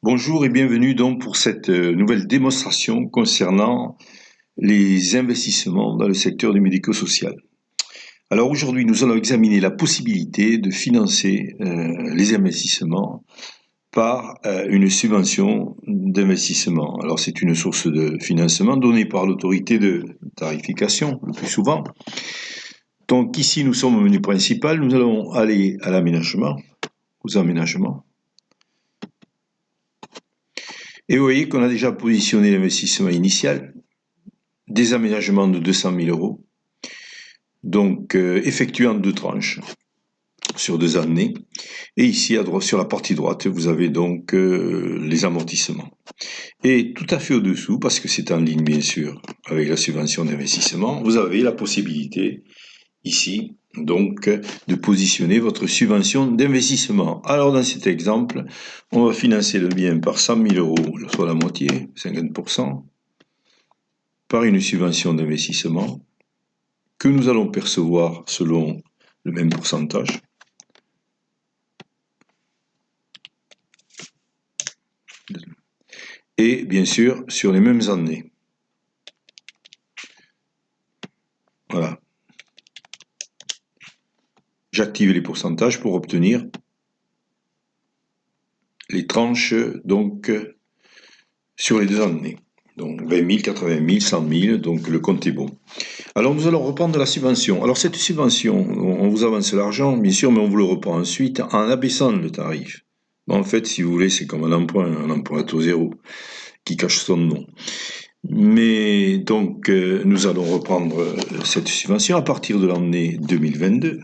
Bonjour et bienvenue donc pour cette nouvelle démonstration concernant les investissements dans le secteur du médico-social. Alors aujourd'hui, nous allons examiner la possibilité de financer les investissements par une subvention d'investissement. Alors c'est une source de financement donnée par l'autorité de tarification le plus souvent. Donc ici, nous sommes au menu principal, nous allons aller à l'aménagement, aux aménagements. Et vous voyez qu'on a déjà positionné l'investissement initial, des aménagements de 200 000 euros, donc effectués en deux tranches sur 2 années. Et ici, sur la partie droite, vous avez donc les amortissements. Et tout à fait au-dessous, parce que c'est en ligne bien sûr avec la subvention d'investissement, vous avez la possibilité ici donc de positionner votre subvention d'investissement. Alors dans cet exemple, on va financer le bien par 100 000 euros, soit la moitié, 50%, par une subvention d'investissement que nous allons percevoir selon le même pourcentage. Et bien sûr sur les mêmes années. Voilà. J'active les pourcentages pour obtenir les tranches donc sur les 2 années. Donc 20 000, 80 000, 100 000, donc le compte est bon. Alors nous allons reprendre la subvention. Alors cette subvention, on vous avance l'argent, bien sûr, mais on vous le reprend ensuite en abaissant le tarif. En fait, si vous voulez, c'est comme un emprunt à taux zéro, qui cache son nom. Mais donc, nous allons reprendre cette subvention à partir de l'année 2022.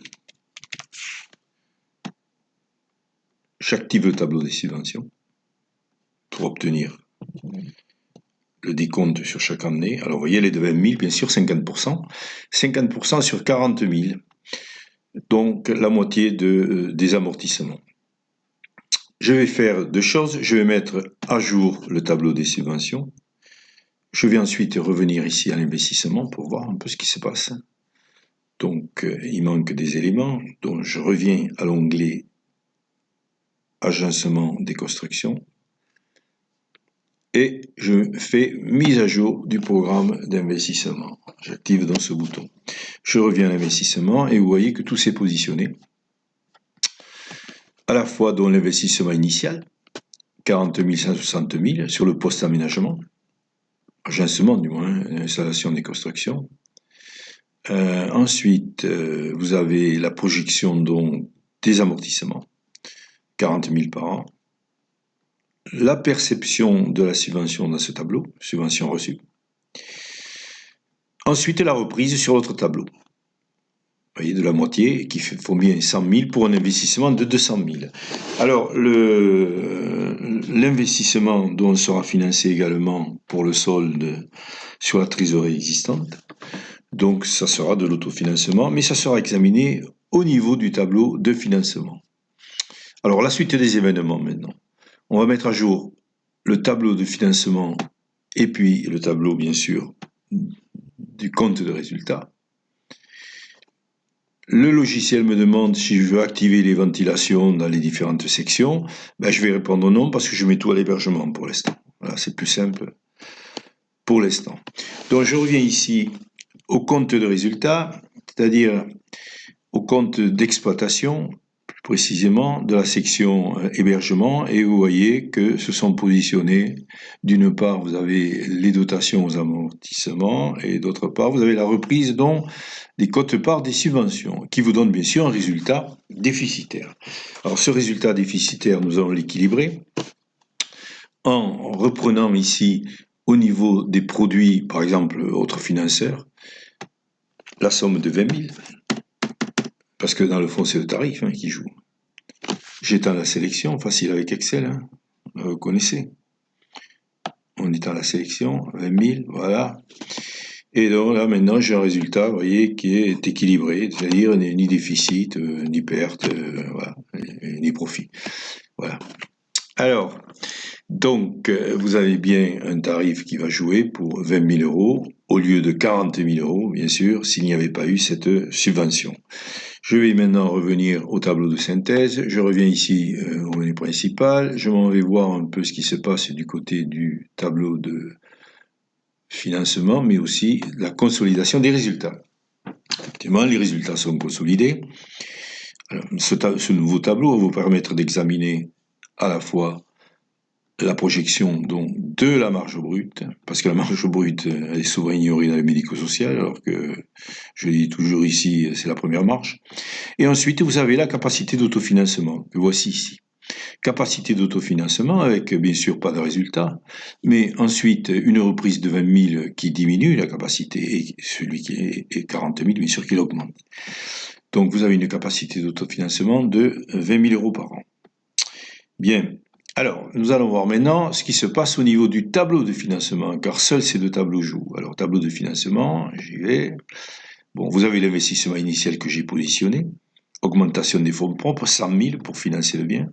J'active le tableau des subventions pour obtenir le décompte sur chaque année. Alors, vous voyez, les de 20 000, bien sûr, 50%. 50% sur 40 000. Donc, la moitié des amortissements. Je vais faire deux choses. Je vais mettre à jour le tableau des subventions. Je vais ensuite revenir ici à l'investissement pour voir un peu ce qui se passe. Donc, il manque des éléments. Donc, je reviens à l'onglet Agencement des constructions. Et je fais mise à jour du programme d'investissement. J'active dans ce bouton. Je reviens à l'investissement et vous voyez que tout s'est positionné. À la fois dans l'investissement initial, 40 000, 160 000 sur le poste aménagement, agencement du moins, installation des constructions. Ensuite, vous avez la projection donc des amortissements, 40 000 par an. La perception de la subvention dans ce tableau, subvention reçue. Ensuite, la reprise sur l'autre tableau. Vous voyez, de la moitié, qui faut bien 100 000 pour un investissement de 200 000. Alors, l'investissement dont sera financé également pour le solde sur la trésorerie existante. Donc, ça sera de l'autofinancement, mais ça sera examiné au niveau du tableau de financement. Alors, la suite des événements maintenant. On va mettre à jour le tableau de financement et puis le tableau, bien sûr, du compte de résultat. Le logiciel me demande si je veux activer les ventilations dans les différentes sections. Je vais répondre non parce que je mets tout à l'hébergement pour l'instant. Voilà, c'est plus simple pour l'instant. Donc, je reviens ici au compte de résultat, c'est-à-dire au compte d'exploitation, plus précisément de la section hébergement, et vous voyez que se sont positionnés, d'une part vous avez les dotations aux amortissements, et d'autre part vous avez la reprise donc des quotes-parts des subventions, qui vous donne bien sûr un résultat déficitaire. Alors ce résultat déficitaire, nous allons l'équilibrer en reprenant ici au niveau des produits, par exemple autres financeurs, la somme de 20 000, parce que dans le fond c'est le tarif qui joue. J'étends la sélection, facile avec Excel, vous connaissez. On étend la sélection, 20 000, voilà. Et donc là maintenant j'ai un résultat, vous voyez, qui est équilibré, c'est-à-dire ni déficit, ni perte, voilà, ni profit. Voilà. Alors, donc vous avez bien un tarif qui va jouer pour 20 000 euros, au lieu de 40 000 euros, bien sûr, s'il n'y avait pas eu cette subvention. Je vais maintenant revenir au tableau de synthèse. Je reviens ici au menu principal. Je m'en vais voir un peu ce qui se passe du côté du tableau de financement, mais aussi la consolidation des résultats. Effectivement, les résultats sont consolidés. Alors, ce nouveau tableau va vous permettre d'examiner à la fois la projection donc, de la marge brute, parce que la marge brute elle est souvent ignorée dans le médico-social, alors que je dis toujours ici, c'est la première marge. Et ensuite, vous avez la capacité d'autofinancement, que voici ici. Capacité d'autofinancement avec bien sûr pas de résultat, mais ensuite une reprise de 20 000 qui diminue la capacité et celui qui est 40 000 bien sûr qu'il augmente. Donc vous avez une capacité d'autofinancement de 20 000 euros par an. Bien, alors nous allons voir maintenant ce qui se passe au niveau du tableau de financement, car seuls ces deux tableaux jouent. Alors tableau de financement, j'y vais. Bon, vous avez l'investissement initial que j'ai positionné, augmentation des fonds propres, 100 000 pour financer le bien.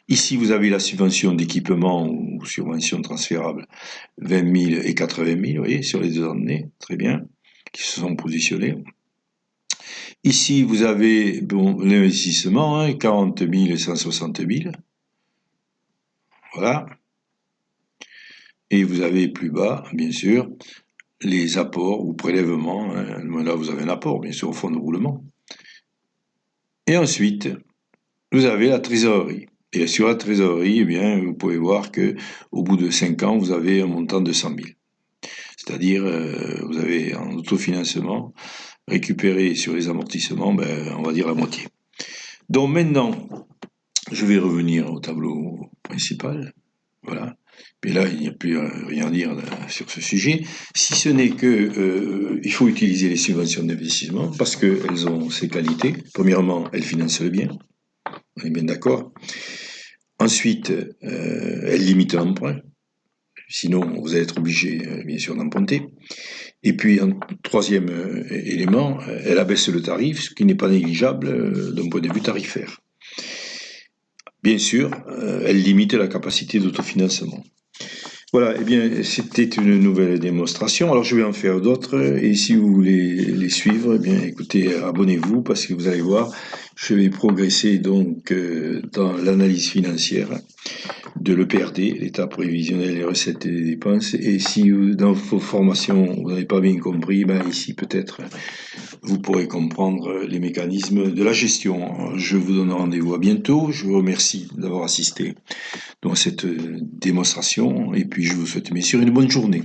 Ici, vous avez la subvention d'équipement ou subvention transférable, 20 000 et 80 000, vous voyez, sur les deux années, très bien, qui se sont positionnés. Ici, vous avez bon, l'investissement, 40 000 et 160 000. Voilà. Et vous avez plus bas, bien sûr, les apports ou prélèvements. Là, vous avez un apport, bien sûr, au fonds de roulement. Et ensuite, vous avez la trésorerie. Et sur la trésorerie, eh bien, vous pouvez voir que au bout de 5 ans, vous avez un montant de 100 000. C'est-à-dire, vous avez en autofinancement récupéré sur les amortissements, on va dire la moitié. Donc maintenant, je vais revenir au tableau principal. Voilà. Et là, il n'y a plus rien à dire sur ce sujet, si ce n'est que il faut utiliser les subventions d'investissement parce qu'elles ont ces qualités. Premièrement, elles financent le bien. On est bien d'accord. Ensuite, elles limitent l'emprunt. Sinon, vous allez être obligé, bien sûr, d'emprunter. Et puis, un troisième élément, elle abaisse le tarif, ce qui n'est pas négligeable d'un point de vue tarifaire. Bien sûr, elle limite la capacité d'autofinancement. Voilà, eh bien, c'était une nouvelle démonstration. Alors, je vais en faire d'autres. Et si vous voulez les suivre, eh bien, écoutez, abonnez-vous parce que vous allez voir, je vais progresser donc dans l'analyse financière de l'EPRD, l'état prévisionnel des recettes et des dépenses. Et si dans vos formations, vous n'avez pas bien compris, ici peut-être vous pourrez comprendre les mécanismes de la gestion. Je vous donne rendez-vous à bientôt. Je vous remercie d'avoir assisté à cette démonstration et puis je vous souhaite bien sûr une bonne journée.